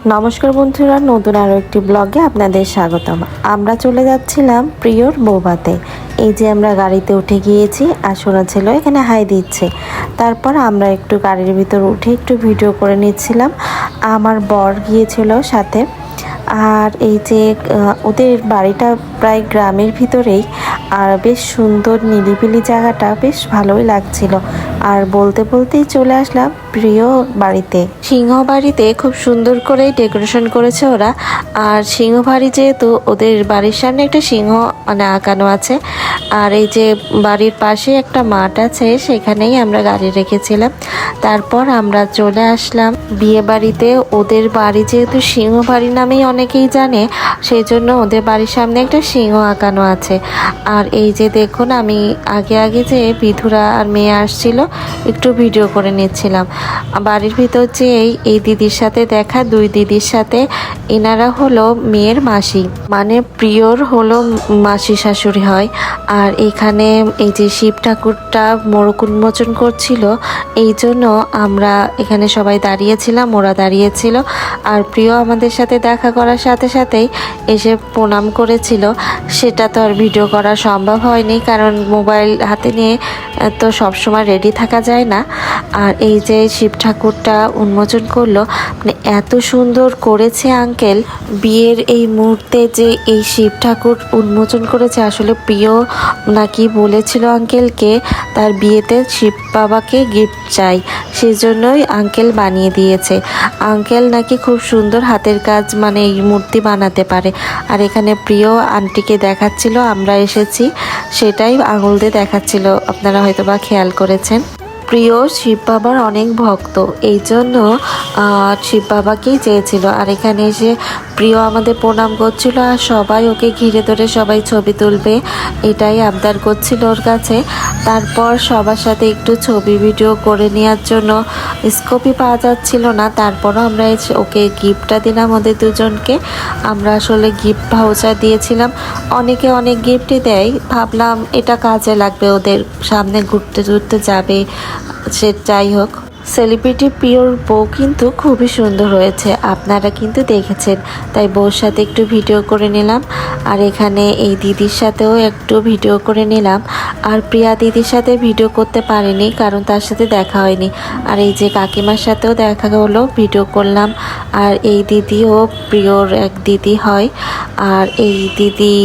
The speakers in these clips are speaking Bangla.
নমস্কার বন্ধুরা, নতুন আরও একটি ব্লগে আপনাদের স্বাগতম। আমরা চলে যাচ্ছিলাম প্রিয়র বৌভাতে। এই যে আমরা গাড়িতে উঠে গিয়েছি আর সোনা ছিল এখানে হাই দিচ্ছে। তারপর আমরা একটু গাড়ির ভিতর উঠে একটু ভিডিও করে নিচ্ছিলাম। আমার বর গিয়েছিল সাথে। আর এই যে ওদের বাড়িটা প্রায় গ্রামের ভিতরেই, আর বেশ সুন্দর নিরিবিলি জায়গাটা, বেশ ভালোই লাগছিল। আর বলতে বলতেই চলে আসলাম প্রিয় বাড়িতে। সিংহ বাড়িতে খুব সুন্দর করে ডেকোরেশন করেছে ওরা। আর সিংহ বাড়ি যেহেতু, ওদের বাড়ির সামনে একটা সিংহ আঁকানো আছে। আর এই যে বাড়ির পাশে একটা মাঠ আছে, সেখানেই আমরা গাড়ি রেখেছিলাম। তারপর আমরা চলে আসলাম বিয়ে বাড়িতে। ওদের বাড়ি যেহেতু সিংহ বাড়ি নামেই অনেকেই জানে, সেই জন্য ওদের বাড়ির সামনে একটা সিংহ আঁকানো আছে। আর এই যে দেখুন, আমি আগে আগে যে বিধুরা আর মেয়ে আসছিল, একটু ভিডিও করে নিচ্ছিলাম। বাড়ির ভিতর যে এই দিদির সাথে দেখা, দুই দিদির সাথে, এনারা হলো মেয়ের মাসি, মানে প্রিয়র হলো মাসি শাশুড়ি হয়। আর এখানে এই যে শিব ঠাকুরটা মোড়ক উন্মোচন করছিল, এই জন্য আমরা এখানে সবাই দাঁড়িয়েছিলাম, ওরা দাঁড়িয়েছিল। আর প্রিয় আমাদের সাথে দেখা করার সাথে সাথেই এসে প্রণাম করেছিল। সেটা তো আর ভিডিও করা সম্ভব হয়নি, কারণ মোবাইল হাতে নিয়ে তো সবসময় রেডি থাকা যায় না। আর এই যে শিব ঠাকুরটা উন্মোচন করলো, মানে এত সুন্দর করেছে আঙ্কেল। বিয়ের এই মুহূর্তে যে এই শিব ঠাকুর উন্মোচন করেছে, আসলে প্রিয় নাকি বলেছিল আঙ্কেলকে তার বিয়েতে শিব বাবাকে গিফট চাই, সেজন্যই আঙ্কেল বানিয়ে দিয়েছে। আঙ্কেল নাকি খুব সুন্দর হাতের কাজ, মানে এই মূর্তি বানাতে পারে। আর এখানে প্রিয় আন্টিকে দেখাচ্ছিল আমরা এসেছি, সেটাই আঙুল দিয়ে দেখাচ্ছিল, আপনারা হয়তো বা খেয়াল করেছেন। প্রিয় শিব বাবার অনেক ভক্ত, এই জন্য শিব বাবাকেই চেয়েছিল। আর এখানে এসে প্রিয় আমাদের প্রণাম করছিল, আর সবাই ওকে ঘিরে ধরে সবাই ছবি তুলবে, এটাই আবদার করছিল ওর কাছে। তারপর সবার সাথে একটু ছবি ভিডিও করে নেওয়ার জন্য স্কোপই পাওয়া যাচ্ছিল না। তারপরও আমরা ওকে গিফটটা দিলাম, ওদের দুজনকে। আমরা আসলে গিফট ভাউচার দিয়েছিলাম। অনেকে অনেক গিফটই দেয়, ভাবলাম এটা কাজে লাগবে, ওদের সামনে ঘুরতে ঘুরতে যাবে। সে যাই হোক, সেলিব্রিটি প্রিয়র বউ কিন্তু খুবই সুন্দর হয়েছে, আপনারা কিন্তু দেখেছেন। তাই বউর সাথে একটু ভিডিও করে নিলাম। আর এখানে এই দিদির সাথেও একটু ভিডিও করে নিলাম। আর প্রিয়া দিদির সাথে ভিডিও করতে পারিনি, কারণ তার সাথে দেখা হয়নি। আর এই যে কাকিমার সাথেও দেখা হলো, ভিডিও করলাম। আর এই দিদিও প্রিয়র এক দিদি হয়। আর এই দিদি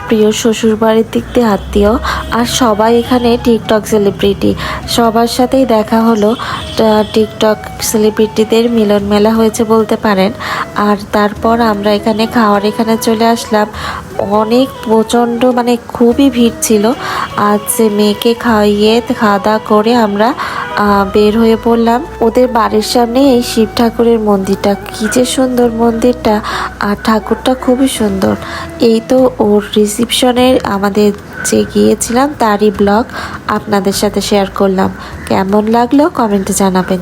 প্রিয় শ্বশুর বাড়ির দিক দিয়ে আত্মীয়। আর সবাই এখানে টিকটক সেলিব্রিটি, সবার সাথেই দেখা হলো। টিকটক সেলিব্রিটিদের মিলন মেলা হয়েছে বলতে পারেন। আর তারপর আমরা এখানে এখানে চলে আসলাম। অনেক প্রচণ্ড, মানে খুবই ভিড় ছিল। আজ যে মেয়েকে খাওয়াইয়ে খাওয়া দাওয়া করে আমরা বের হয়ে পড়লাম। ওদের বাড়ির সামনে এই শিব ঠাকুরের মন্দিরটা, কী যে সুন্দর মন্দিরটা, আর ঠাকুরটা খুবই সুন্দর। এই তো ওর রিসিপশনের আমাদের যে গিয়েছিলাম তারই ব্লগ আপনাদের সাথে শেয়ার করলাম। কেমন লাগলো কমেন্টে জানাবেন।